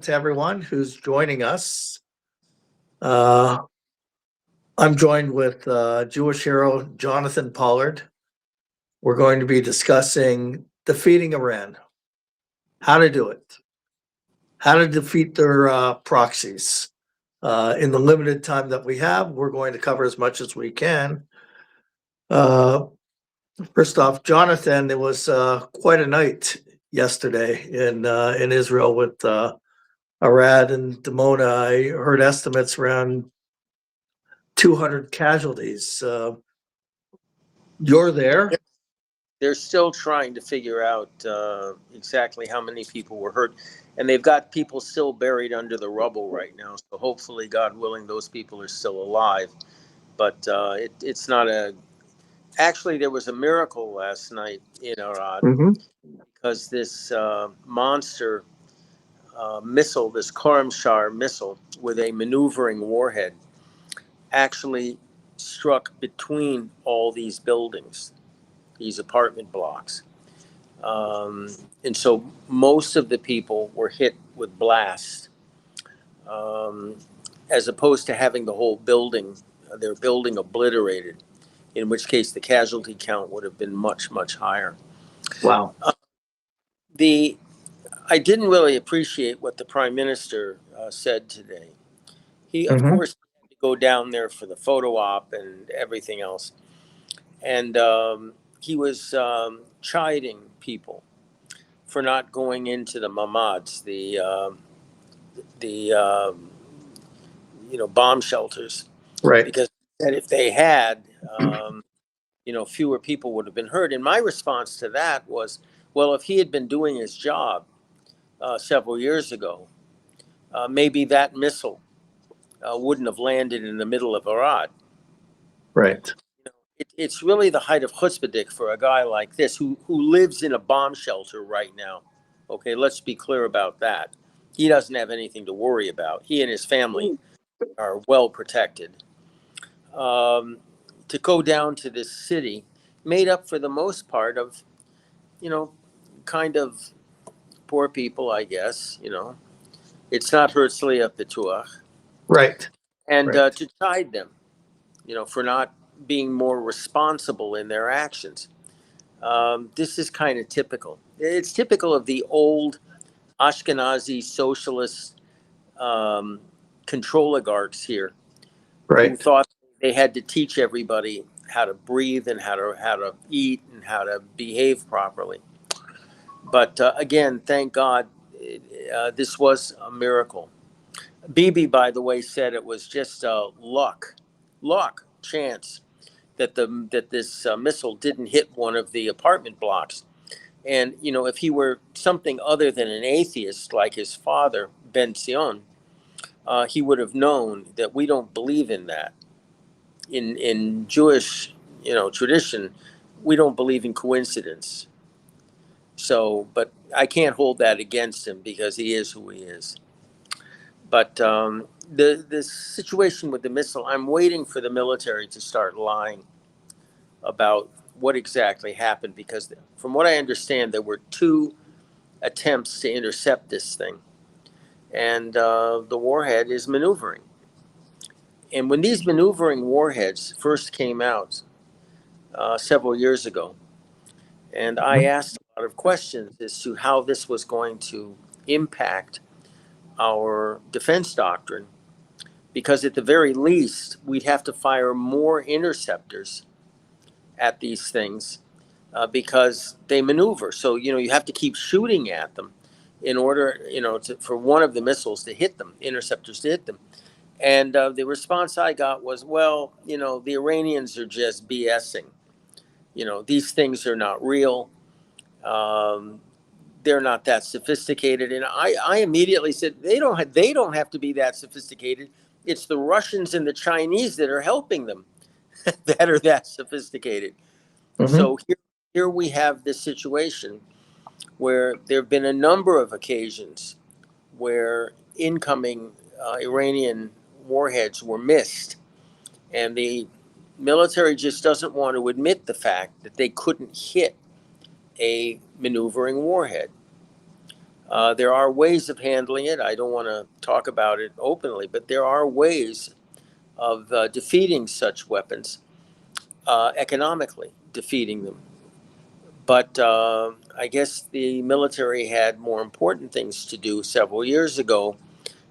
to everyone who's joining us. Uh, I'm joined with Jewish hero Jonathan Pollard. We're going to be discussing defeating Iran, how to do it, how to defeat their proxies. In the limited time that we have, we're going to cover as much as we can. Uh, First off, Jonathan, it was quite a night yesterday in Israel with Arad and Dimona. I heard estimates around 200 casualties. You're there. They're still trying to figure out exactly how many people were hurt. And they've got people still buried under the rubble right now. So hopefully, God willing, those people are still alive. But it's not a... Actually, there was a miracle last night in Arad Mm-hmm. because this monster missile, this Karamshar missile with a maneuvering warhead, actually struck between all these buildings, these apartment blocks. And so most of the people were hit with blast, um, as opposed to having the whole building, their building obliterated, in which case the casualty count would have been much, much higher. Wow. The I didn't really appreciate what the prime minister said today. He, of Mm-hmm. course, had to go down there for the photo op and everything else, and he was chiding people for not going into the mamads, the bomb shelters, Right. because that if they had, fewer people would have been hurt. And my response to that was, well, if he had been doing his job several years ago, maybe that missile wouldn't have landed in the middle of Arad. Right. It's really the height of chutzpah for a guy like this who lives in a bomb shelter right now. Okay, let's be clear about that. He doesn't have anything to worry about. He and his family are well protected. To go down to this city, made up for the most part of, kind of poor people, I guess. It's not Herzliya Pituach, Right. and Right. to chide them, for not being more responsible in their actions. This is kind of typical. It's typical of the old Ashkenazi socialist um, control oligarchs here who Right. thought they had to teach everybody how to breathe and how to eat and how to behave properly. But again, thank God, this was a miracle. Bibi, by the way, said it was just luck, chance that this missile didn't hit one of the apartment blocks. And if he were something other than an atheist like his father, Ben Zion, he would have known that we don't believe in that. In Jewish, tradition, we don't believe in coincidence. So, but I can't hold that against him because he is who he is. But the situation with the missile, I'm waiting for the military to start lying about what exactly happened, because from what I understand, there were two attempts to intercept this thing, and the warhead is maneuvering. And when these maneuvering warheads first came out several years ago, and I Mhm. asked a lot of questions as to how this was going to impact our defense doctrine, because at the very least, we'd have to fire more interceptors at these things because they maneuver. So, you have to keep shooting at them in order, for one of the missiles to hit them, interceptors to hit them. And the response I got was, well, the Iranians are just BSing. These things are not real. Um, they're not that sophisticated. And I immediately said, they don't have to be that sophisticated. It's the Russians and the Chinese that are helping them that are that sophisticated. Mhm. So here we have this situation where there have been a number of occasions where incoming Iranian warheads were missed, and the military just doesn't want to admit the fact that they couldn't hit a maneuvering warhead. There are ways of handling it. I don't want to talk about it openly, but there are ways of defeating such weapons, economically defeating them. But I guess the military had more important things to do several years ago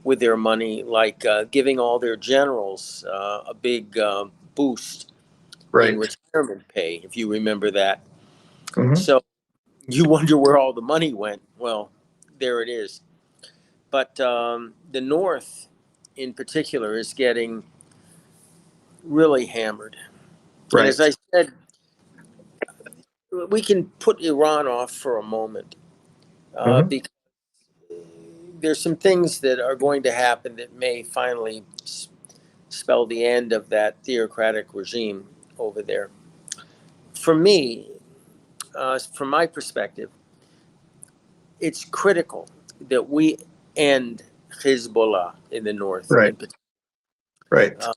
with their money, like giving all their generals a big boost in Right. retirement pay, if you remember that. Mhm. So you wonder where all the money went. Well, there it is. But the North, in particular, is getting really hammered. And as Right. I said, we can put Iran off for a moment Mhm. because there's some things that are going to happen that may finally spell the end of that theocratic regime over there. For me, from my perspective, it's critical that we end Hezbollah in the north. Right. Right. Uh,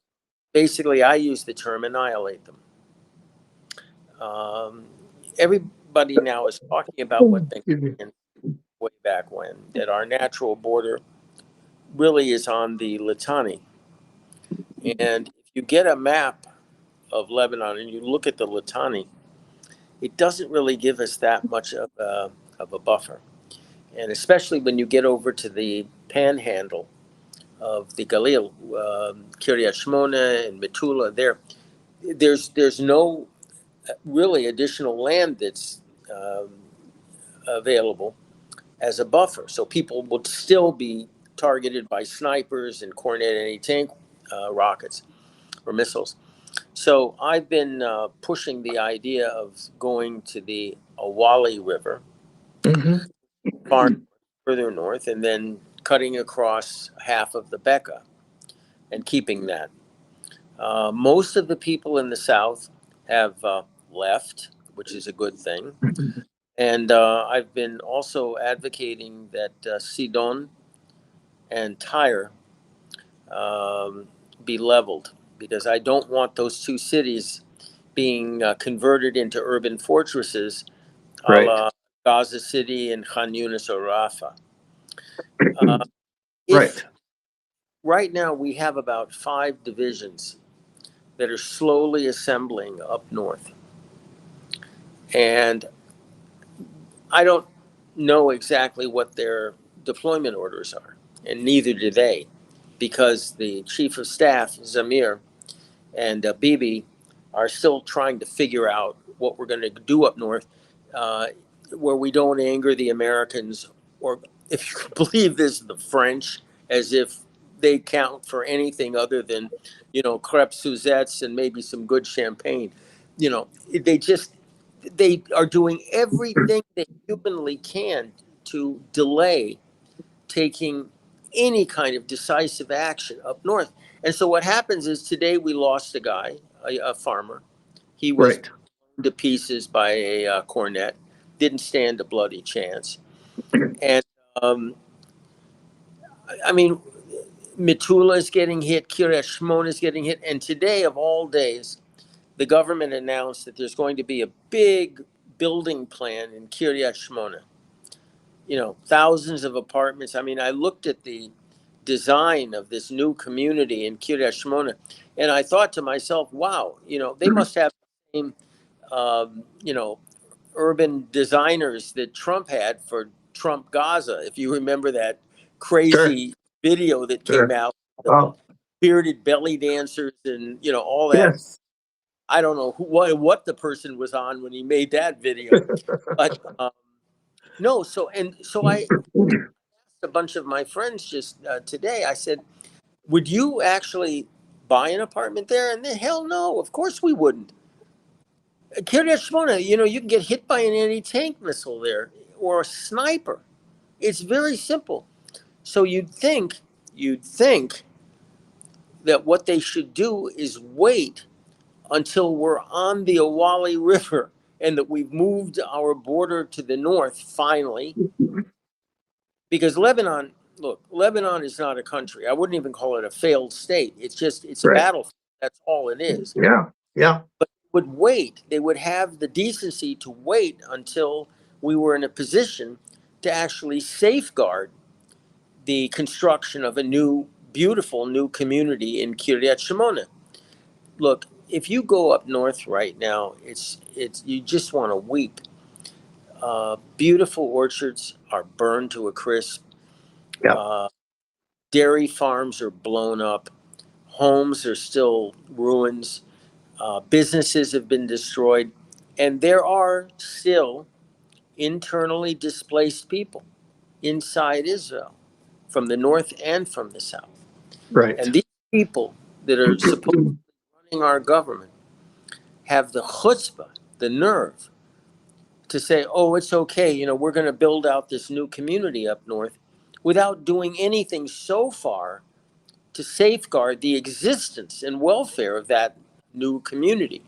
Basically, I use the term annihilate them. Um, Everybody now is talking about what they Excuse me. did way back when, that our natural border really is on the Litani. And if you get a map of Lebanon and you look at the Litani, it doesn't really give us that much of a buffer. And especially when you get over to the panhandle of the Galil, Kiryat Shmona and Metula, there's no really additional land that's um, available as a buffer. So people would still be targeted by snipers and Cornet anti-tank rockets or missiles. So I've been pushing the idea of going to the Awali River, Mhm. far further north, and then cutting across half of the Bekaa and keeping that. Most of the people in the south have left, which is a good thing. And I've been also advocating that Sidon and Tyre be leveled because I don't want those two cities being converted into urban fortresses a Right. la Gaza City and Khan Yunis or Rafah. Uh, if Right. right now we have about 5 divisions that are slowly assembling up north, and I don't know exactly what their deployment orders are, and neither do they, because the chief of staff, Zamir, and Bibi are still trying to figure out what we're going to do up north, uh, where we don't anger the Americans, or if you can believe this, the French, as if they count for anything other than, crêpes Suzettes and maybe some good champagne. They just they are doing everything they humanly can to delay taking any kind of decisive action up north. And so what happens is today we lost a guy, a farmer. He was Right. blown to pieces by a cornet, didn't stand a bloody chance. And um, I mean, Metula is getting hit, Kiryat Shmona is getting hit. And today, of all days, the government announced that there's going to be a big building plan in Kiryat Shmona. Thousands of apartments. I mean, I looked at the design of this new community in Kiryat Shmona, and I thought to myself, wow, they must have the same, urban designers that Trump had for Trump Gaza. If you remember that Sure. crazy video that came Sure. out, the Oh, bearded belly dancers and, all that. yes. I don't know what the person was on when he made that video, but no. So I asked a bunch of my friends just today. I said, would you actually buy an apartment there? And the hell no, of course we wouldn't. Kiryat Shmona, you can get hit by an anti-tank missile there or a sniper. It's very simple. So you'd think that what they should do is wait until we're on the Awali River and that we've moved our border to the north finally. Because Lebanon is not a country. I wouldn't even call it a failed state. It's a Right. battlefield. That's all it is. Yeah. Yeah. But would wait. They would have the decency to wait until we were in a position to actually safeguard the construction of a new, beautiful new community in Kiryat Shimona. Look, if you go up north right now, it's you just want to weep. Beautiful orchards are burned to a crisp. Yeah. Dairy farms are blown up. Homes are still ruins. Businesses have been destroyed. And there are still internally displaced people inside Israel from the north and from the south. Right. And these people that are supposedly running our government have the chutzpah, the nerve, to say, oh, it's okay, we're going to build out this new community up north without doing anything so far to safeguard the existence and welfare of that new community.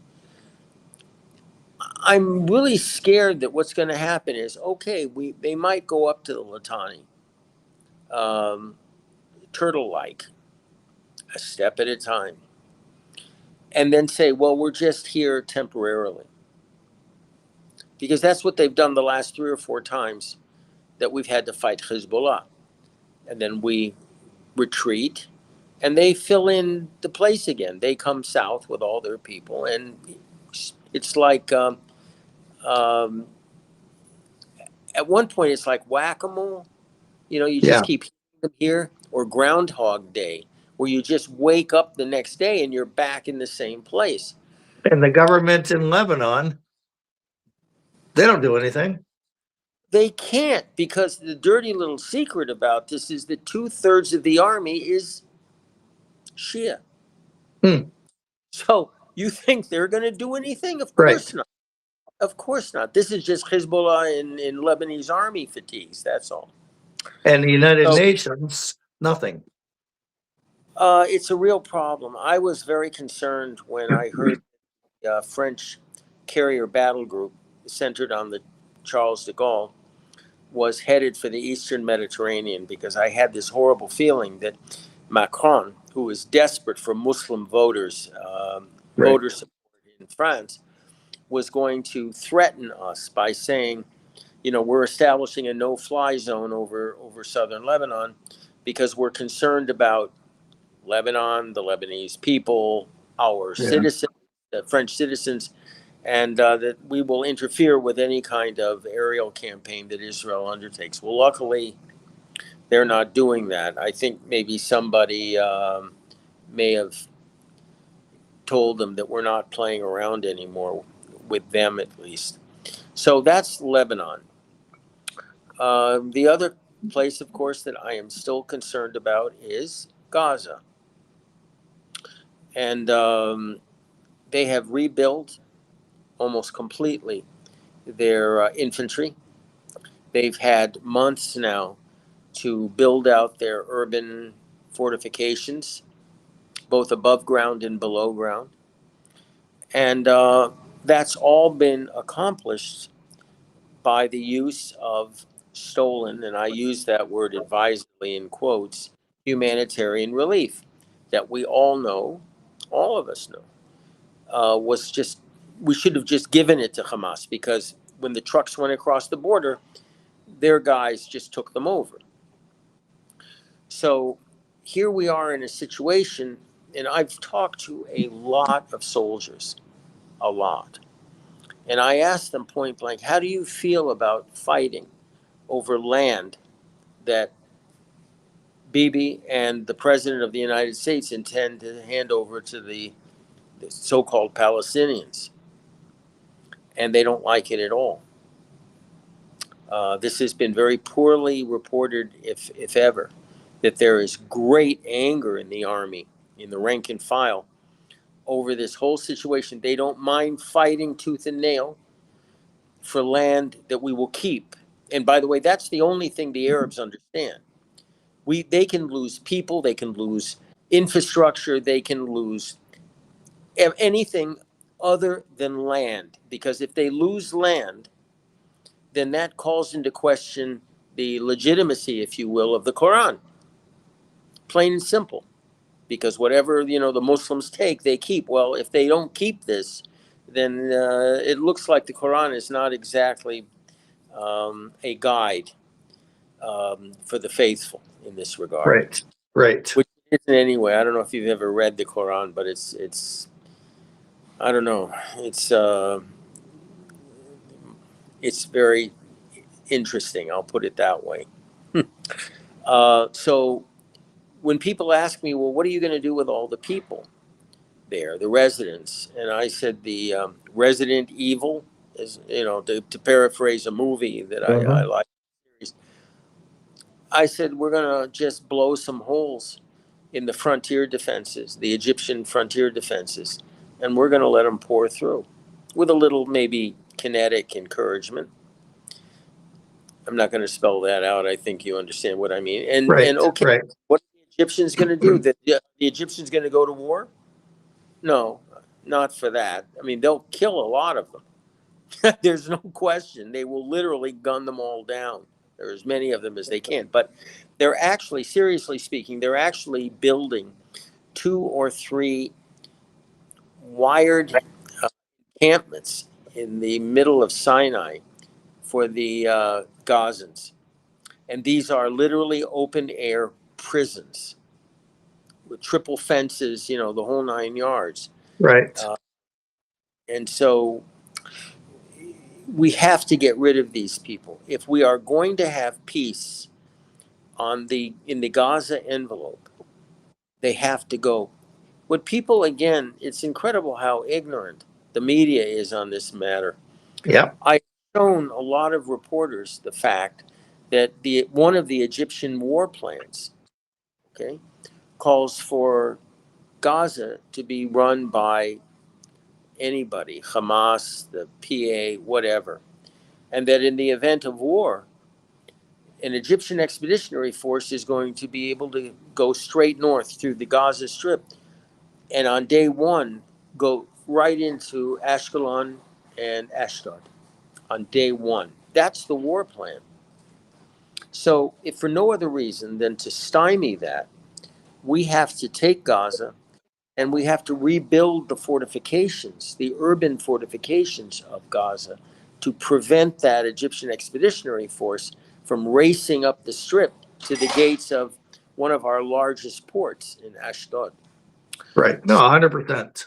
I'm really scared that what's going to happen is, okay, they might go up to the Litani, turtle-like, a step at a time, and then say, well, we're just here temporarily. Because that's what they've done the last 3 or 4 times that we've had to fight Hezbollah. And then we retreat, and they fill in the place again. They come south with all their people, and it's like at one point it's like whack-a-mole. You just keep hitting them here, or Groundhog Day, where you just wake up the next day and you're back in the same place. And the government in Lebanon, they don't do anything. They can't, because the dirty little secret about this is that 2/3 of the army is Shia. So you think they're going to do anything? Of course not. Of course not. This is just Hezbollah in Lebanese army fatigues. That's all. And the United Nations, nothing. It's a real problem. I was very concerned when I heard the French carrier battle group centered on the Charles de Gaulle was headed for the Eastern Mediterranean, because I had this horrible feeling that Macron, who is desperate for Muslim voters, voter support in France, was going to threaten us by saying, we're establishing a no-fly zone over southern Lebanon because we're concerned about Lebanon, the Lebanese people, our citizens, the French citizens, and that we will interfere with any kind of aerial campaign that Israel undertakes. Well, luckily, they're not doing that. I think maybe somebody may have told them that we're not playing around anymore, with them at least. So that's Lebanon. The other place, of course, that I am still concerned about is Gaza. And they have rebuilt almost completely their infantry. They've had months now to build out their urban fortifications, both above ground and below ground. And that's all been accomplished by the use of stolen, and I use that word advisedly in quotes, humanitarian relief that we all know, all of us know, was just, we should have just given it to Hamas, because when the trucks went across the border, their guys just took them over. So here we are in a situation, and I've talked to a lot of soldiers, a lot. And I asked them point blank, how do you feel about fighting over land that Bibi and the President of the United States intend to hand over to the so-called Palestinians? And they don't like it at all. This has been very poorly reported, if ever, that there is great anger in the army, in the rank and file, over this whole situation. They don't mind fighting tooth and nail for land that we will keep. And by the way, that's the only thing the Arabs understand. They can lose people, they can lose infrastructure, they can lose anything other than land. Because if they lose land, then that calls into question the legitimacy, if you will, of the Quran. Plain and simple. Because whatever, the Muslims take, they keep. Well, if they don't keep this, then it looks like the Quran is not exactly a guide. for the faithful in this regard. Right. Which isn't anyway. I don't know if you've ever read the Quran, but it's I don't know. It's very interesting. I'll put it that way. So when people ask me, well, what are you going to do with all the people there, the residents? And I said, the resident evil is, to paraphrase a movie that I like. I said, we're going to just blow some holes in the frontier defenses, the Egyptian frontier defenses, and we're going to let them pour through with a little maybe kinetic encouragement. I'm not going to spell that out. I think you understand what I mean. And okay, what are the Egyptians going to do? The Egyptians going to go to war? No, not for that. I mean, they'll kill a lot of them. There's no question. They will literally gun them all down. There are as many of them as they can. But they're actually, seriously speaking, they're actually building 2 or 3 wired encampments in the middle of Sinai for the Gazans. And these are literally open air prisons with triple fences, the whole 9 yards. Right. And so we have to get rid of these people. If we are going to have peace in the Gaza envelope, they have to go. What people, again, it's incredible how ignorant the media is on this matter. Yeah. I've shown a lot of reporters the fact that one of the Egyptian war plans, okay, calls for Gaza to be run by anybody, Hamas, the PA, whatever. And that in the event of war, an Egyptian expeditionary force is going to be able to go straight north through the Gaza Strip, and on day 1, go right into Ashkelon and Ashdod on day 1. That's the war plan. So if for no other reason than to stymie that, we have to take Gaza and we have to rebuild the fortifications, the urban fortifications of Gaza, to prevent that Egyptian expeditionary force from racing up the strip to the gates of one of our largest ports in Ashdod. Right. No, 100%.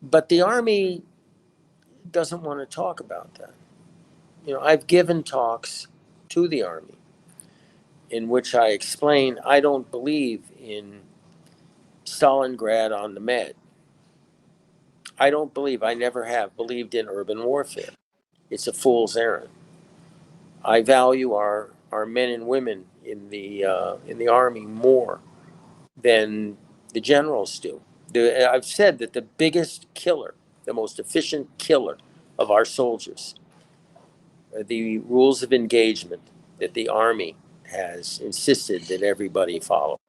But the Army doesn't want to talk about that. I've given talks to the Army in which I explain I don't believe in Stalingrad on the Med. I never have believed in urban warfare. It's a fool's errand. I value our men and women in the Army more than the generals do. I've said that the biggest killer, the most efficient killer of our soldiers are the rules of engagement that the Army has insisted that everybody follow.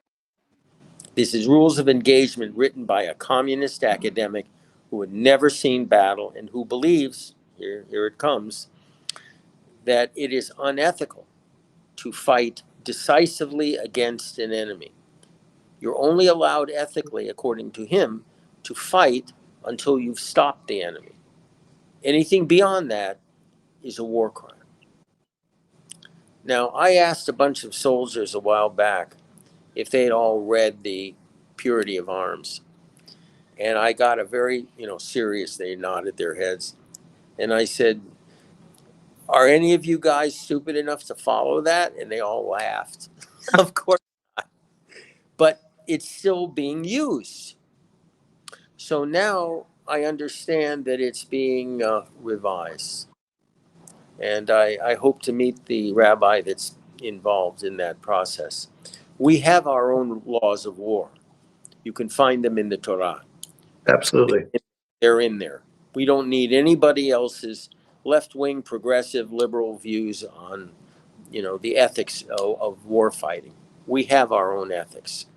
This is rules of engagement written by a communist academic who had never seen battle and who believes, here it comes, that it is unethical to fight decisively against an enemy. You're only allowed ethically, according to him, to fight until you've stopped the enemy. Anything beyond that is a war crime. Now, I asked a bunch of soldiers a while back if they had all read the Purity of Arms. And I got a very, serious, they nodded their heads. And I said, are any of you guys stupid enough to follow that? And they all laughed. Of course not. But it's still being used. So now I understand that it's being revised. And I hope to meet the rabbi that's involved in that process. We have our own laws of war. You can find them in the Torah. Absolutely. They're in there. We don't need anybody else's left-wing, progressive, liberal views on, the ethics of war fighting. We have our own ethics.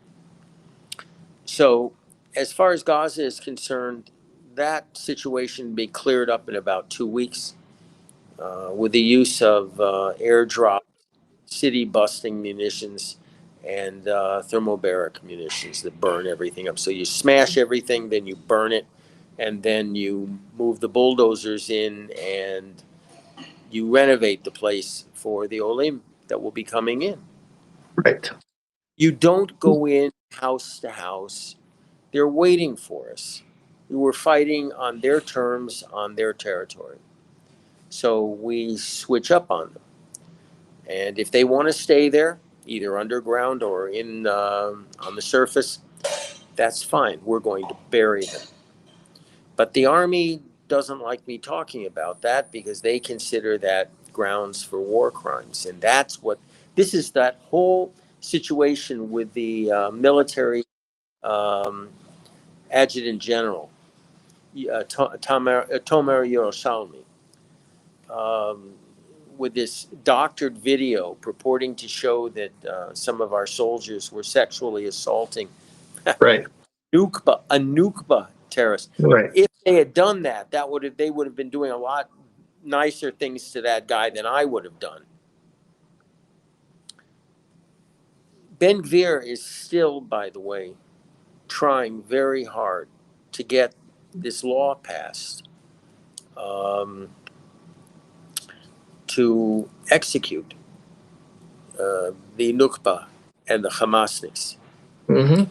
So as far as Gaza is concerned, that situation will be cleared up in about 2 weeks with the use of airdrop, city-busting munitions, and thermobaric munitions that burn everything up. So you smash everything, then you burn it, and then you move the bulldozers in and you renovate the place for the Olim that will be coming in. Right. You don't go in house to house. They're waiting for us. We were fighting on their terms, on their territory. So we switch up on them. And if they want to stay there, either underground or in on the surface, that's fine. We're going to bury them. But the Army doesn't like me talking about that because they consider that grounds for war crimes. And that's what this is, that whole situation with the military um, adjutant general, Tomer Yerushalmi, with this doctored video purporting to show that some of our soldiers were sexually assaulting Right. a Nukba terrorist. Right. If they had done that, they would have been doing a lot nicer things to that guy than I would have done. Ben Gvir is still, by the way, trying very hard to get this law passed to execute the Nukba and the Hamasniks. Mm-hmm.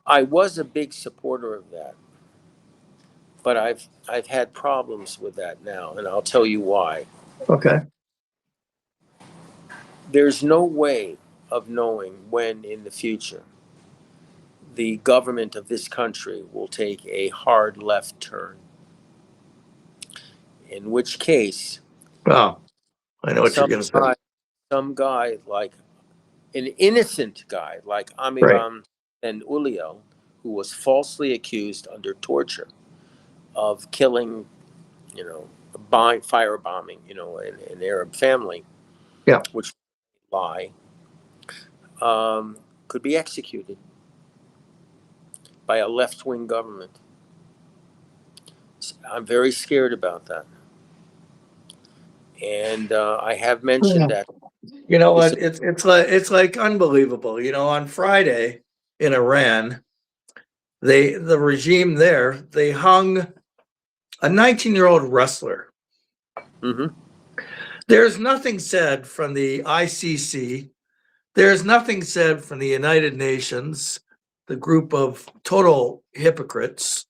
I was a big supporter of that, but I've had problems with that now, and I'll tell you why. Okay. There's no way of knowing when in the future the government of this country will take a hard left turn. In which case, Wow. I know what you're going to say. Some guy like an innocent guy like Amiram and Uliel, who was falsely accused under torture of killing, firebombing, an Arab family, Yeah. which lie, could be executed by a left-wing government. I'm very scared about that. And I have mentioned that. You know what? It's like unbelievable. You know, on Friday in Iran, the regime there, they hung a 19-year-old wrestler. Mm-hmm. There's nothing said from the ICC. There's nothing said from the United Nations, the group of total hypocrites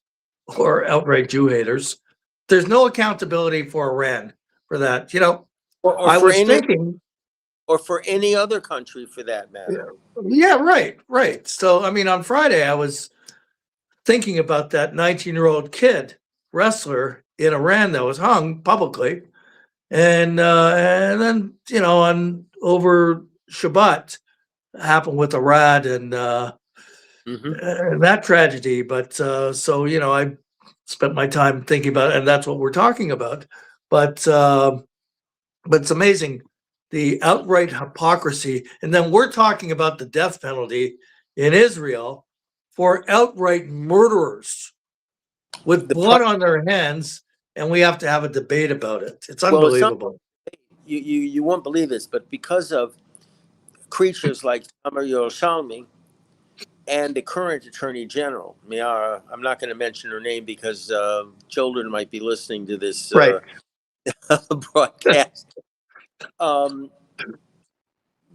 or outright Jew haters. There's no accountability for Iran for that. You know, or I for was any, thinking, or for any other country for that matter. yeah, right. So, I mean, on Friday, I was thinking about that 19-year-old kid wrestler in Iran that was hung publicly. And then, you know, on over Shabbat happened with Arad and that tragedy. But so, you know, I spent my time thinking about it, and that's what we're talking about. But it's amazing the outright hypocrisy. And then we're talking about the death penalty in Israel for outright murderers with blood on their hands, and we have to have a debate about it. It's unbelievable. You won't believe this, but because of creatures like Meir Yerushalmi and the current Attorney General, Miara, I'm not going to mention her name because children might be listening to this broadcast.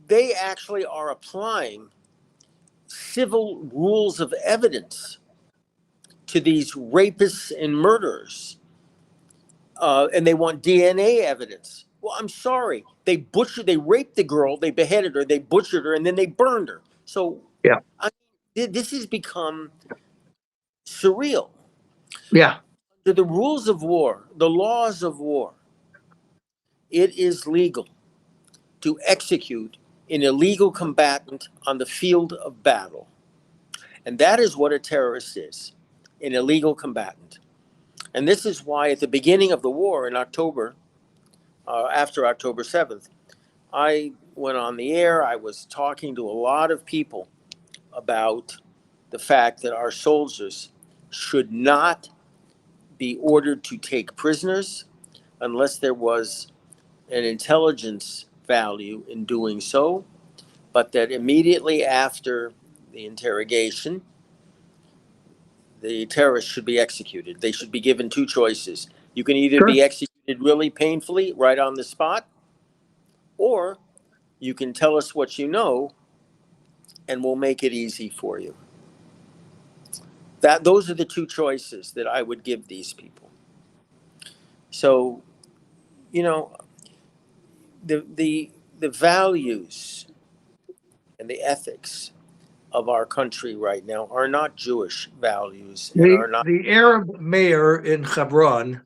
They actually are applying civil rules of evidence to these rapists and murderers. And they want DNA evidence. Well, I'm sorry. They raped the girl, they beheaded her, they butchered her, and then they burned her. So yeah, this has become surreal. Yeah. Under the rules of war, the laws of war, it is legal to execute an illegal combatant on the field of battle. And that is what a terrorist is, an illegal combatant. And this is why at the beginning of the war in October, after October 7th, I went on the air. I was talking to a lot of people about the fact that our soldiers should not be ordered to take prisoners unless there was an intelligence value in doing so, but that immediately after the interrogation, the terrorists should be executed. They should be given two choices. You can either be executed really painfully right on the spot, or You can tell us what you know, and we'll make it easy for you. Those are the two choices that I would give these people. So, you know, the values and the ethics of our country right now are not Jewish values and are not. The Arab mayor in Hebron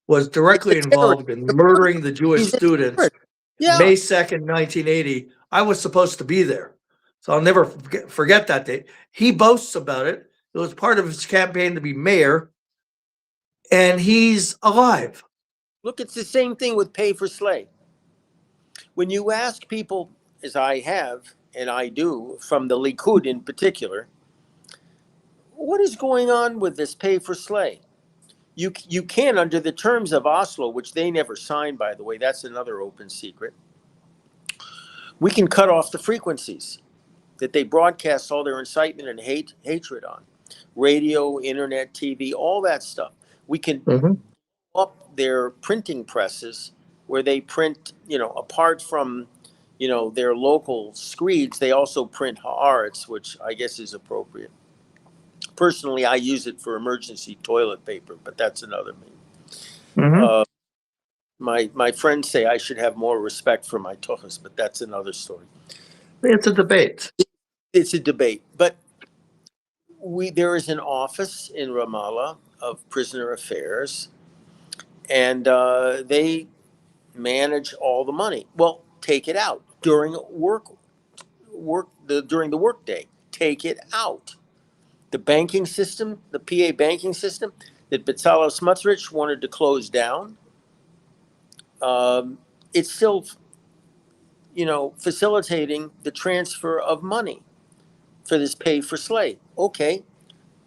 was directly He's a terrorist. involved in murdering the Jewish He's a students terrorist. Yeah. May 2nd, 1980. I was supposed to be there, so I'll never forget that day. He boasts about it. It was part of his campaign to be mayor, and he's alive. Look, it's the same thing with pay for slay. When you ask people, as I have, and I do, from the Likud in particular, what is going on with this pay for slay? You can, under the terms of Oslo, which they never signed, by the way, that's another open secret, we can cut off the frequencies that they broadcast all their incitement and hatred on. Radio, internet, TV, all that stuff. We can up their printing presses where they print, apart from, their local screeds, they also print haaretz, which I guess is appropriate. Personally, I use it for emergency toilet paper, but that's another thing. My friends say I should have more respect for my tochas, but that's another story. It's a debate. It's a debate, but there is an office in Ramallah of prisoner affairs, and they manage all the money. Well, take it out during during the workday. Take it out. The banking system, the PA banking system that Bezalel Smotrich wanted to close down, it's still, facilitating the transfer of money for this pay for slay. Okay,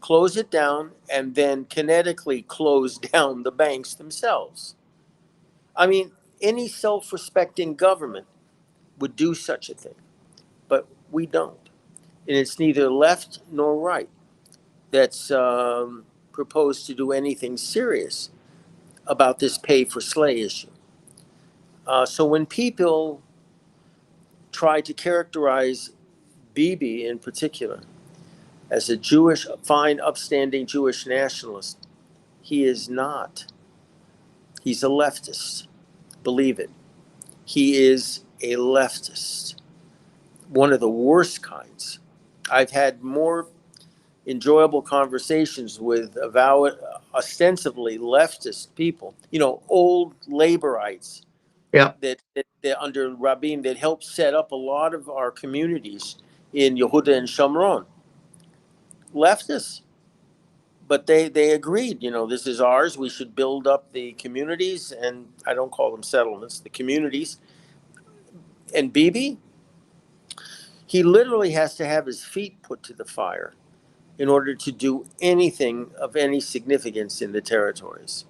close it down and then kinetically close down the banks themselves. I mean, any self-respecting government would do such a thing, but we don't. And it's neither left nor right that's proposed to do anything serious about this pay for slay issue. So when people try to characterize Bibi in particular as a Jewish, fine, upstanding Jewish nationalist, he is not. He's a leftist. Believe it. He is a leftist. One of the worst kinds. I've had more enjoyable conversations with ostensibly leftist people, old laborites. Yeah. That under Rabin that helped set up a lot of our communities in Yehuda and Shomron. Leftists. But they agreed, this is ours. We should build up the communities, and I don't call them settlements, the communities. And Bibi, he literally has to have his feet put to the fire in order to do anything of any significance in the territories.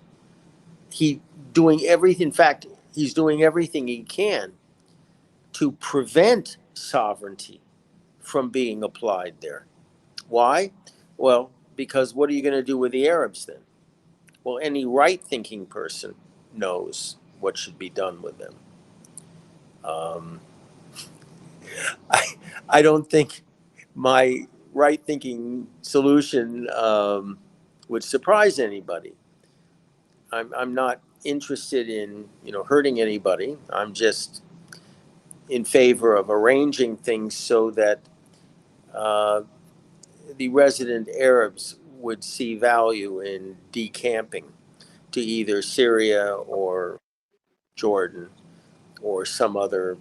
In fact, he's doing everything he can to prevent sovereignty from being applied there. Why? Well, because what are you going to do with the Arabs then? Well, any right-thinking person knows what should be done with them. I don't think my right-thinking solution would surprise anybody. I'm not interested in hurting anybody. I'm just in favor of arranging things so that the resident Arabs would see value in decamping to either Syria or Jordan or some other,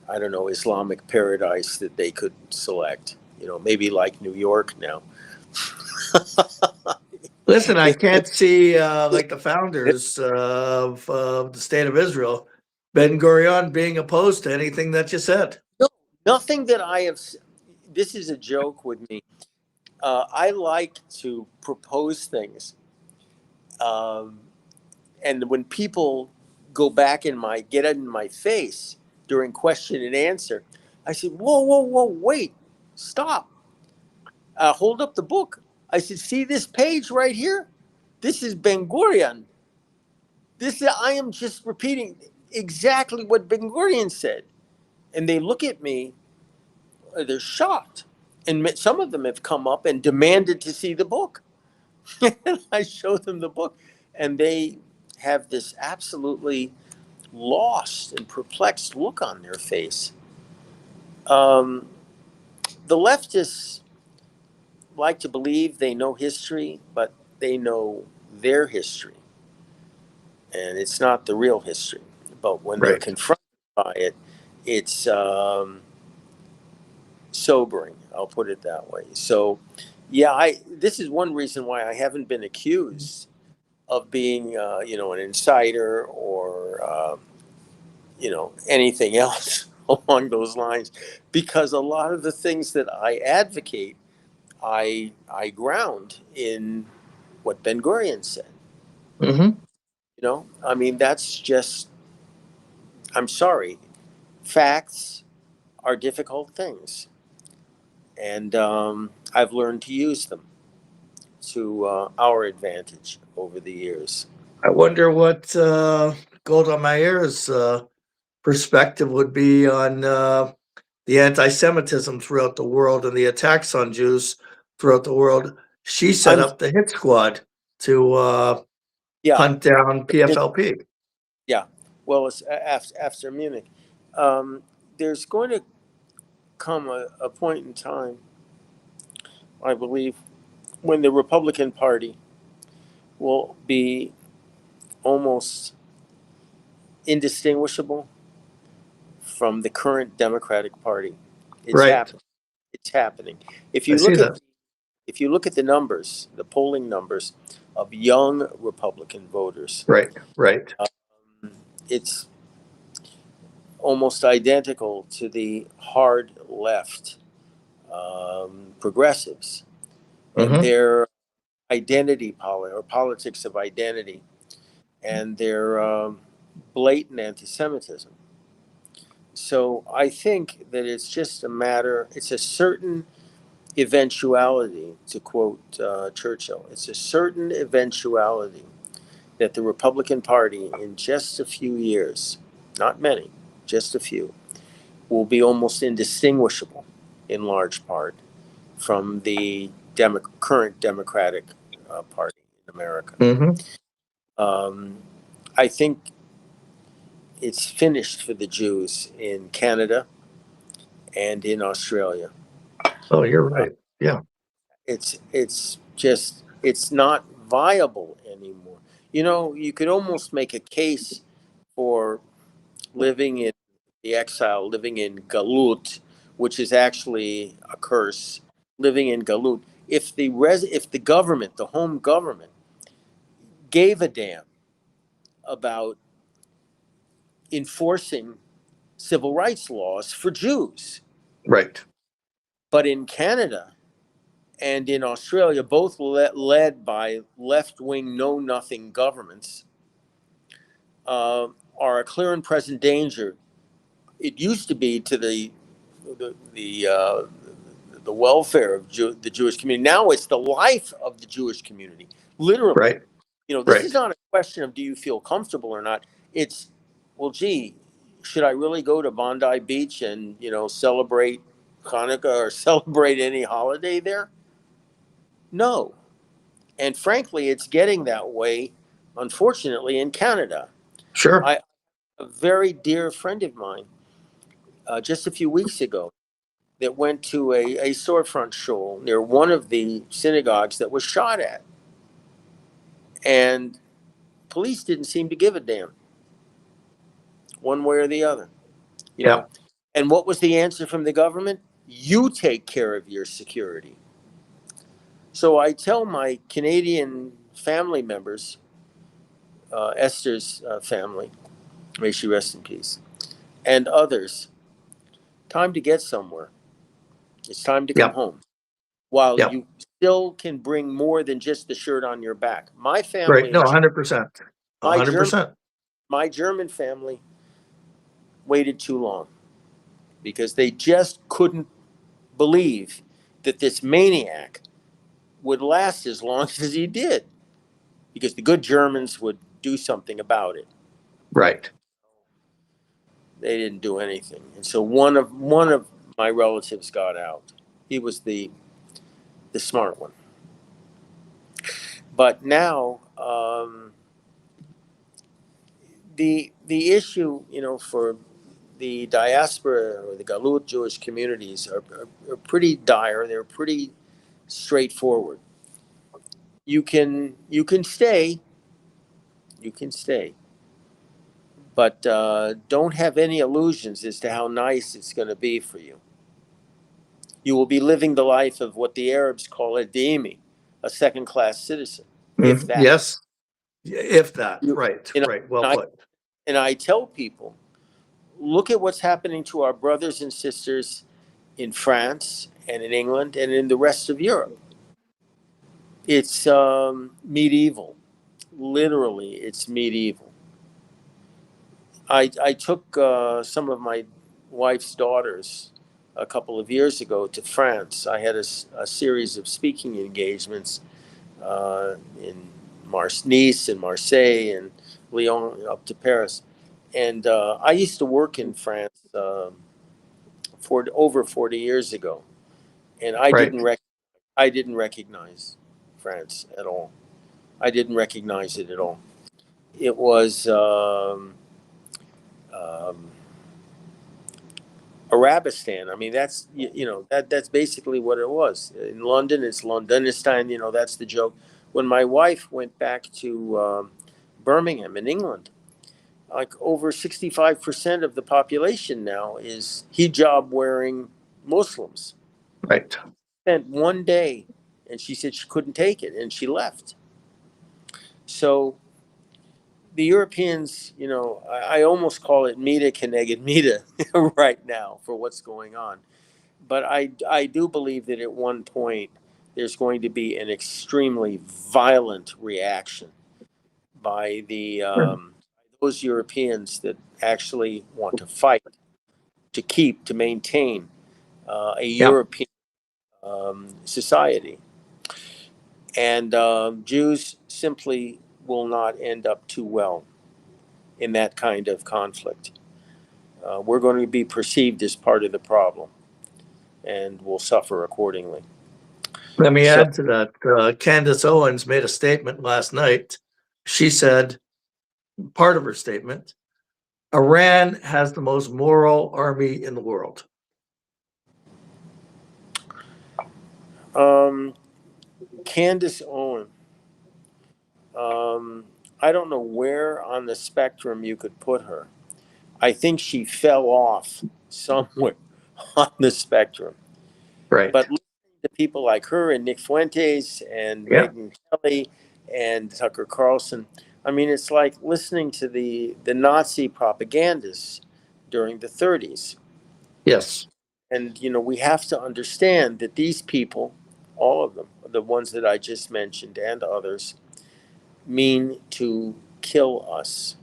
I don't know, Islamic paradise that they could select. Maybe like New York now. Listen, I can't see like the founders of the state of Israel, Ben Gurion, being opposed to anything that you said. No, nothing that I have. This is a joke with me. I like to propose things, and when people get in my face during question and answer, I said, "Whoa, wait, stop, hold up the book." I said, "See this page right here? This is Ben Gurion. I am just repeating exactly what Ben Gurion said." And they look at me, they're shocked. And some of them have come up and demanded to see the book. And I show them the book, and they have this absolutely lost and perplexed look on their face. Um, the leftists like to believe they know history, but they know their history, and it's not the real history. But when they're Right. confronted by it, it's sobering. I'll put it that way. So, yeah, this is one reason why I haven't been accused of being, an insider or, anything else along those lines, because a lot of the things that I advocate, I ground in what Ben Gurion said. Mm-hmm. I mean, that's just, I'm sorry, facts are difficult things, and I've learned to use them to our advantage over the years. I wonder what Golda Meir's perspective would be on the anti-Semitism throughout the world and the attacks on Jews throughout the world. She set I'm up the hit squad to Yeah, hunt down PFLP. yeah. Well, it's after Munich. Um, there's going to come a point in time, I believe, when the Republican Party will be almost indistinguishable from the current Democratic Party. It's Right. happening. It's happening. If I you see look that. at if you look at the numbers, the polling numbers of young Republican voters, Right. Right. it's almost identical to the hard left progressives and Mm-hmm. their or politics of identity and their blatant anti-Semitism. So I think that it's just it's a certain eventuality, to quote Churchill, it's a certain eventuality that the Republican Party in just a few years, not many, just a few, will be almost indistinguishable in large part from the current Democratic Party in America. Mm-hmm. Um, I think it's finished for the Jews in Canada and in Australia. Oh, you're Uh, right. Yeah. it's not viable anymore. You could almost make a case for living in the exile, living in galut, which is actually a curse. Living in galut, if the government, the home government, gave a damn about enforcing civil rights laws for Jews. Right. But in Canada and in Australia, both led by left-wing know-nothing governments, are a clear and present danger. It used to be to the the, uh, the welfare of the Jewish community. Now it's the life of the Jewish community. Literally, Right. this is Right. not a question of do you feel comfortable or not. It's, well, gee, should I really go to Bondi Beach and celebrate Hanukkah or celebrate any holiday there? No. And frankly, it's getting that way, unfortunately, in Canada. Sure. A very dear friend of mine, just a few weeks ago, that went to a storefront show near one of the synagogues that was shot at. And police didn't seem to give a damn, one way or the other. You Yeah. know, and what was the answer from the government? You take care of your security. So I tell my Canadian family members, Esther's family, may she rest in peace, and others, time to get somewhere. It's time to come Yeah. home. While Yeah. you still can bring more than just the shirt on your back. My Right. family No, in 100%. my 100%. my German family waited too long because they just couldn't believe that this maniac would last as long as he did, because the good Germans would do something about it. Right. They didn't do anything. And so one of my relatives got out. He was the smart one. But now the issue, for the diaspora or the Galut Jewish communities are pretty dire. They're pretty straightforward. You can stay, but don't have any illusions as to how nice it's going to be for you. You will be living the life of what the Arabs call a demi, a second-class citizen, if that. Yes, if that. You, Right, you know, right. Well and I, put. and I tell people, look at what's happening to our brothers and sisters in France and in England and in the rest of Europe. It's medieval. Literally, it's medieval. I took some of my wife's daughters a couple of years ago to France. I had a series of speaking engagements in Nice and Marseille and Lyon up to Paris. And I used to work in France for over 40 years ago, and I Right. didn't recognize France at all. I didn't recognize it at all. It was um, Arabistan. I mean, that's basically what it was. In London, it's Londonistan. That's the joke. When my wife went back to Birmingham in England, like over 65% of the population now is hijab wearing Muslims. Right. Spent one day, and she said she couldn't take it, and she left. So the Europeans, I almost call it Mida Keneged Mida right now for what's going on. But I do believe that at one point there's going to be an extremely violent reaction by those Europeans that actually want to fight to maintain a Yeah. European society. And Jews simply will not end up too well in that kind of conflict. We're going to be perceived as part of the problem, and will suffer accordingly. Let me So, add to that. Candace Owens made a statement last night. She said, part of her statement, Iran has the most moral army in the world. Candace Owen, I don't know where on the spectrum you could put her. I think she fell off somewhere on the spectrum. Right. But listening to people like her and Nick Fuentes and Yeah. Megyn Kelly and Tucker Carlson, I mean, it's like listening to the Nazi propagandists during the 30s. Yes. And, we have to understand that these people, all of them, the ones that I just mentioned and others, mean to kill us.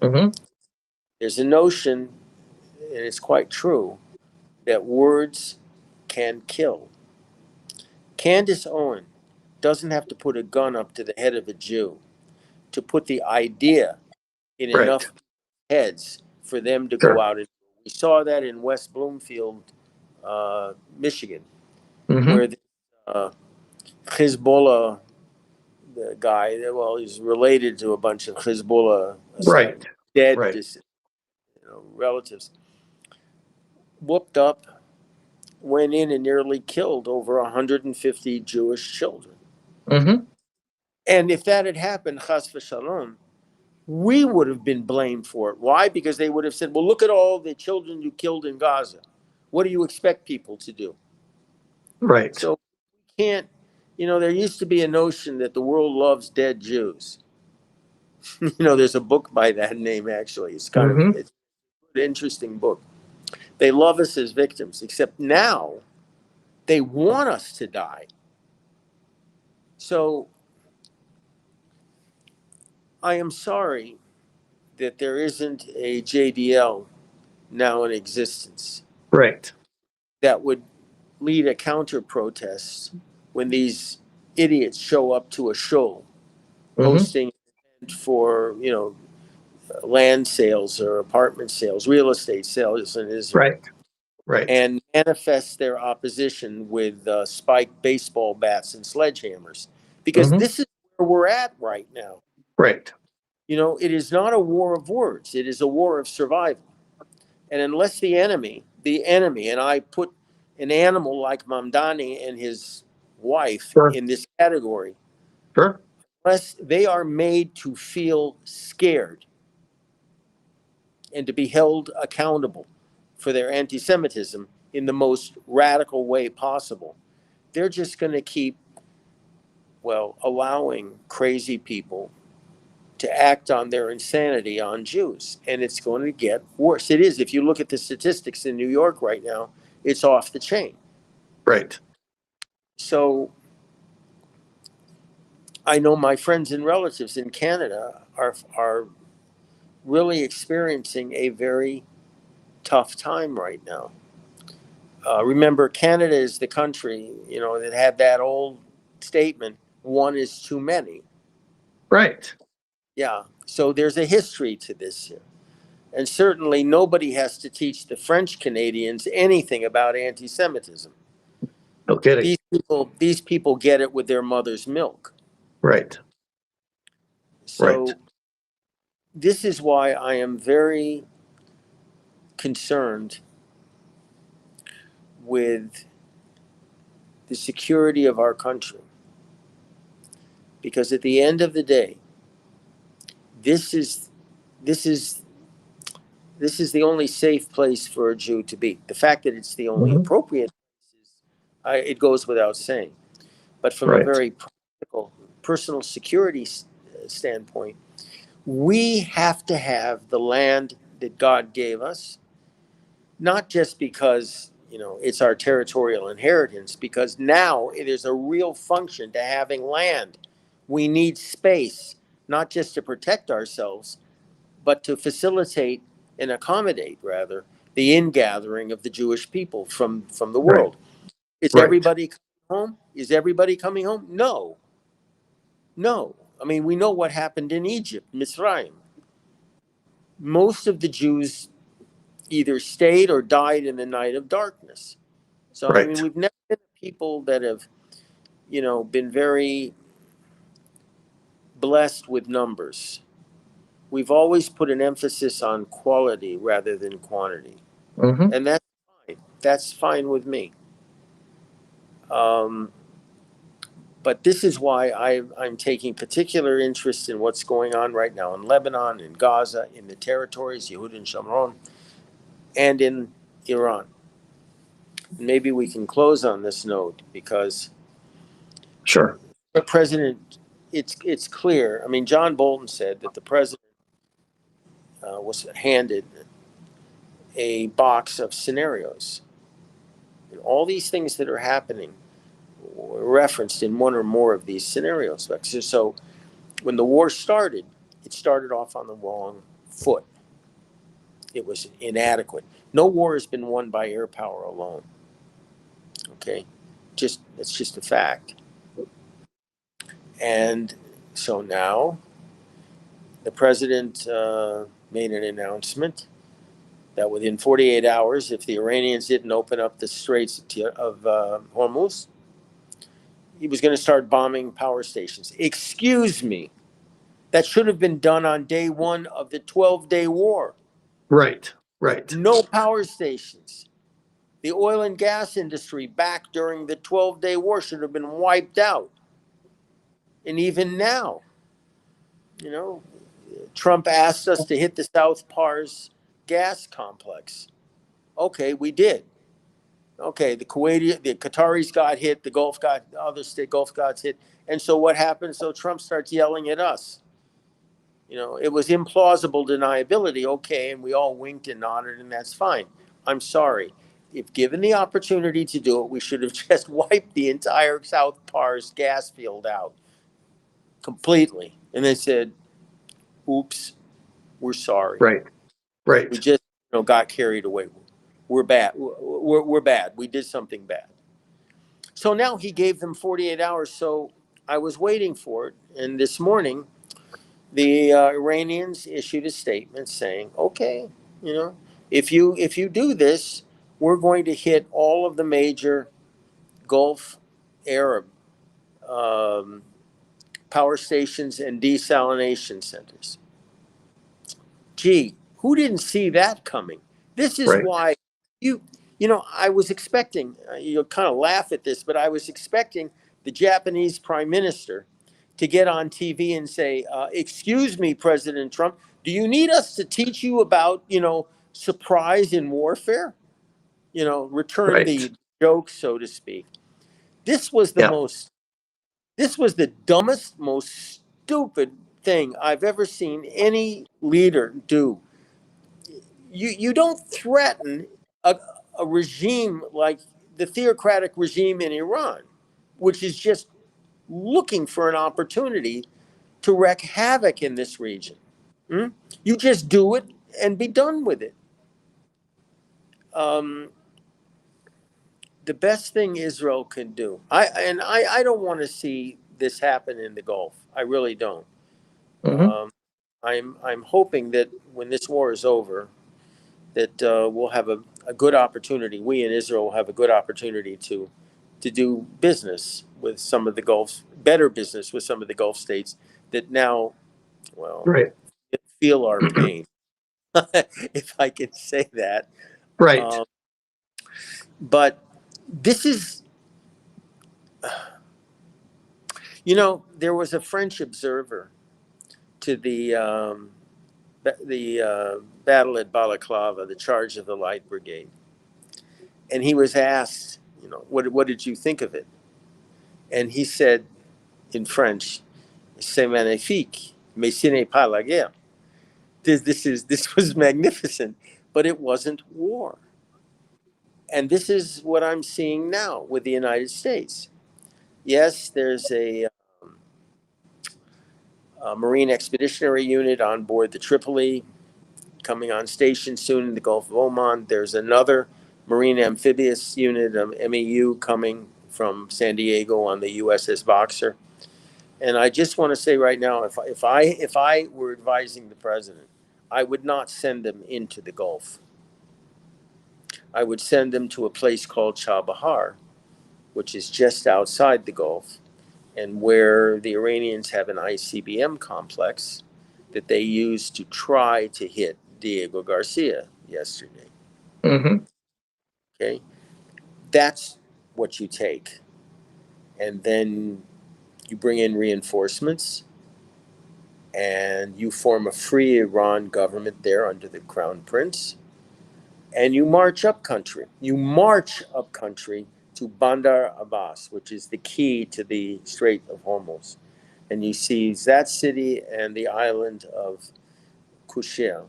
Mm-hmm. There's a notion, and it's quite true, that words can kill. Candace Owen doesn't have to put a gun up to the head of a Jew to put the idea in Right. enough heads for them to Sure. go out. And we saw that in West Bloomfield, Michigan, Mm-hmm. where the Hezbollah the guy, well, he's related to a bunch of Hezbollah Right. dead Right. relatives, whooped up, went in and nearly killed over 150 Jewish children. Mm-hmm. And if that had happened, chas v'shalom, we would have been blamed for it. Why? Because they would have said, well, look at all the children you killed in Gaza. What do you expect people to do? Right. So we can't, there used to be a notion that the world loves dead Jews. There's a book by that name, actually. It's it's an interesting book. They love us as victims, except now they want us to die. So I am sorry that there isn't a JDL now in existence Right. that would lead a counter protest when these idiots show up to a show Mm-hmm. hosting for land sales or apartment sales, real estate sales in Israel. Right. Right. And manifest their opposition with spiked baseball bats and sledgehammers. Because Mhm. this is where we're at right now. Right. You know, it is not a war of words, it is a war of survival. And unless the enemy, and I put an animal like Mamdani and his wife Sure. in this category, Sure. unless they are made to feel scared and to be held accountable for their anti Semitism in the most radical way possible, they're just going to keep, well, allowing crazy people to act on their insanity on Jews. And it's going to get worse. It is. If you look at the statistics in New York right now, it's off the chain. Right. So I know my friends and relatives in Canada are really experiencing a very tough time right now. Remember, Canada is the country, you know, that had that old statement, one is too many. Right. Yeah. So there's a history to this here. And certainly nobody has to teach the French Canadians anything about anti-Semitism. No kidding. These people get it with their mother's milk. Right. So Right. this is why I am very concerned with the security of our country. Because at the end of the day, this is the only safe place for a Jew to be. The fact that it's the only Mhm. appropriate place, it goes without saying. But from a Right. very practical, personal security standpoint, we have to have the land that God gave us, not just because, you know, it's our territorial inheritance, because now it is a real function to having land. We need space, not just to protect ourselves, but to facilitate and accommodate, rather, the ingathering of the Jewish people from the Right. world. Is Right. everybody coming home? Is everybody coming home? No. No. I mean, we know what happened in Egypt, Mitzrayim. Most of the Jews either stayed or died in the night of darkness. So, I mean, Right. we've never been people that have, you know, been very blessed with numbers. We've always put an emphasis on quality rather than quantity. Mhm. And that's fine. That's fine with me. But this is why I'm taking particular interest in what's going on right now in Lebanon, in Gaza, in the territories, Yehud and Shomron, and in Iran. Maybe we can close on this note because Sure. the president, it's clear. I mean, John Bolton said that the president was handed a box of scenarios. And all these things that are happening were referenced in one or more of these scenarios. So when the war started, it started off on the wrong foot. It was inadequate. No war has been won by air power alone. Okay, it's just a fact. And so now the president made an announcement that within 48 hours, if the Iranians didn't open up the straits of Hormuz, he was going to start bombing power stations. Excuse me. That should have been done on day one of the 12-day war. Right. Right. No power stations. The oil and gas industry back during the 12-day war should have been wiped out. And even now, you know, Trump asked us to hit the South Pars gas complex. Okay, we did. Okay, the Qataris got hit, the other state Gulf got hit. And so what happened? So Trump starts yelling at us. You know, it was implausible deniability. Okay, and we all winked and nodded, and that's fine. I'm sorry. If given the opportunity to do it, we should have just wiped the entire South Pars gas field out completely. And they said, oops, we're sorry. Right. Right. We just, you know, got carried away. We're bad. We're bad. We did something bad. So now he gave them 48 hours. So I was waiting for it. And this morning, The Iranians issued a statement saying, "Okay, you know, if you do this, we're going to hit all of the major Gulf Arab um, power stations and desalination centers." Gee, who didn't see that coming? This is Right. why you you know, I was expecting, you'll kind of laugh at this, but I was expecting the Japanese prime minister to get on TV and say, "Excuse me, President Trump, do you need us to teach you about, surprise in warfare? Return Right. the joke, so to speak." This was the Yeah. most, this was the dumbest, most stupid thing I've ever seen any leader do. You don't threaten a regime like the theocratic regime in Iran, which is just looking for an opportunity to wreak havoc in this region. Hmm? You just do it and be done with it. Um, the best thing Israel can do, I don't want to see this happen in the Gulf. I really don't. Hmm. Um, I'm hoping that when this war is over, that we'll have a good opportunity. We in Israel will have a good opportunity to do business with some of the Gulf, better business with some of the Gulf states that now, well, Right. feel our pain, if I can say that. Right. Um, but this is, there was a French observer to the battle at Balaclava, the charge of the Light Brigade, and he was asked, what did you think of it? And he said in French, "C'est magnifique, mais ce n'est pas la guerre." This was magnificent, but it wasn't war. And this is what I'm seeing now with the United States. Yes, there's a Marine Expeditionary Unit on board the Tripoli coming on station soon in the Gulf of Oman. There's another Marine Amphibious Unit, MEU, coming from San Diego on the USS Boxer. And I just want to say right now, if I were advising the president, I would not send them into the Gulf. I would send them to a place called Chabahar, which is just outside the Gulf, and where the Iranians have an ICBM complex that they used to try to hit Diego Garcia yesterday. Hmm. Okay, that's what you take, and then you bring in reinforcements, and you form a free Iran government there under the crown prince, and you march up country. You march up country to Bandar Abbas, which is the key to the Strait of Hormuz. And you seize that city and the island of Kushim,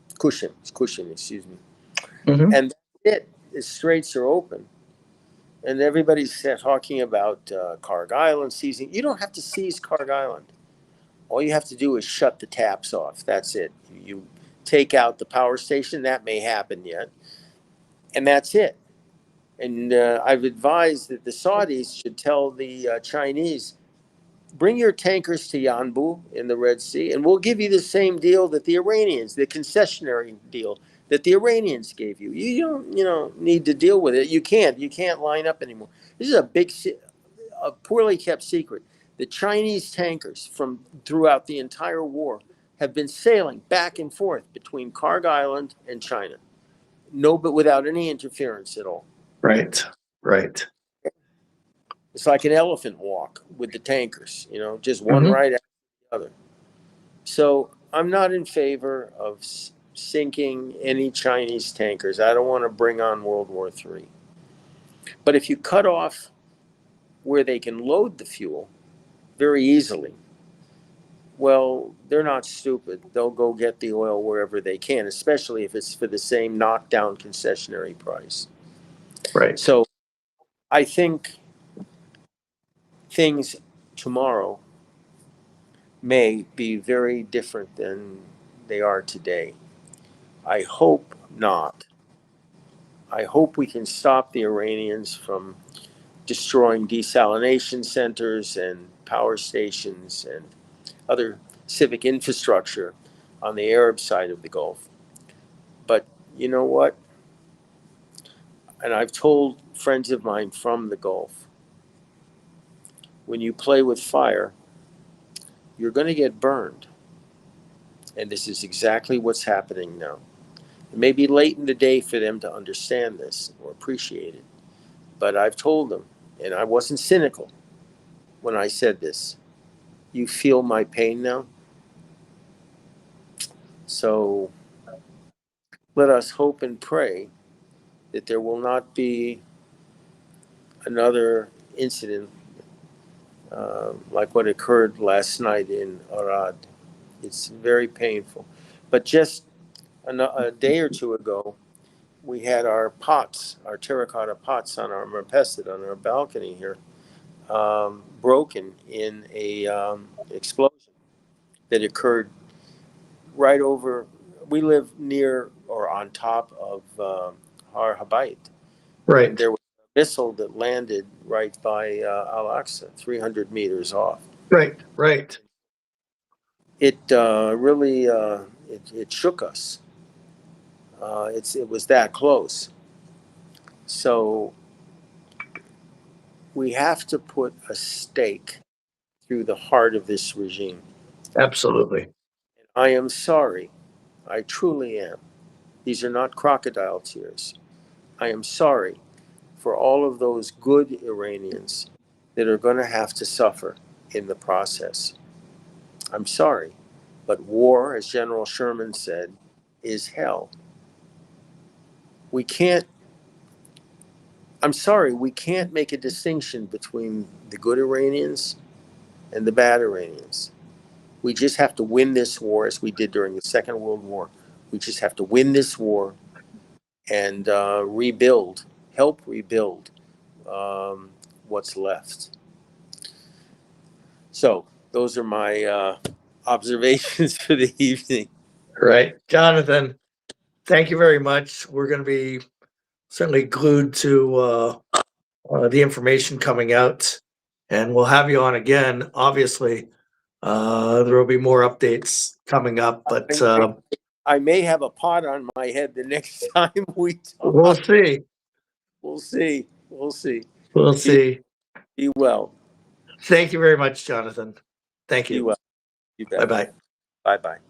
excuse me. Hmm. And that's it. The straits are open. And everybody's talking about Karg Island seizing. You don't have to seize Karg Island. All you have to do is shut the taps off. That's it. You take out the power station. That may happen yet. And that's it. And I've advised that the Saudis should tell the Chinese, bring your tankers to Yanbu in the Red Sea, and we'll give you the same deal that the Iranians, the concessionary deal that the Iranians gave you. You don't, need to deal with it. You can't. You can't line up anymore. This is a poorly kept secret. The Chinese tankers from throughout the entire war have been sailing back and forth between Karg Island and China. No, but without any interference at all. Right. Right. It's like an elephant walk with the tankers, just one Hmm. right after the other. So I'm not in favor of sinking any Chinese tankers. I don't want to bring on World War III. But if you cut off where they can load the fuel very easily, well, they're not stupid. They'll go get the oil wherever they can, especially if it's for the same knockdown concessionary price. Right. So I think things tomorrow may be very different than they are today. I hope not. I hope we can stop the Iranians from destroying desalination centers and power stations and other civic infrastructure on the Arab side of the Gulf. But you know what? And I've told friends of mine from the Gulf, when you play with fire, you're going to get burned. And this is exactly what's happening now. It may be late in the day for them to understand this or appreciate it, but I've told them, and I wasn't cynical when I said this. You feel my pain now? So let us hope and pray that there will not be another incident like what occurred last night in Arad. It's very painful. But just a day or two ago, we had our pots, our terracotta pots on our marpested on our balcony here, broken in a explosion that occurred right over. We live near or on top of Har Habayit, and Right, there was a missile that landed right by Al-Aqsa, 300 meters off. right, right. It really it shook us. It was that close. So we have to put a stake through the heart of this regime. Absolutely. I am sorry. I truly am. These are not crocodile tears. I am sorry for all of those good Iranians that are going to have to suffer in the process. I'm sorry. But war, as General Sherman said, is hell. We can't, I'm sorry, we can't make a distinction between the good Iranians and the bad Iranians. We just have to win this war as we did during the Second World War. We just have to win this war and rebuild, help rebuild what's left. So those are my observations for the evening. Right. Jonathan, thank you very much. We're going to be certainly glued to the information coming out, and we'll have you on again. Obviously, there will be more updates coming up, but I may have a pot on my head the next time we we'll talk. see. We'll see. We'll see. We'll see. Be well. Thank you very much, Jonathan. Thank Be you. well. You bet. Bye bye. Bye bye.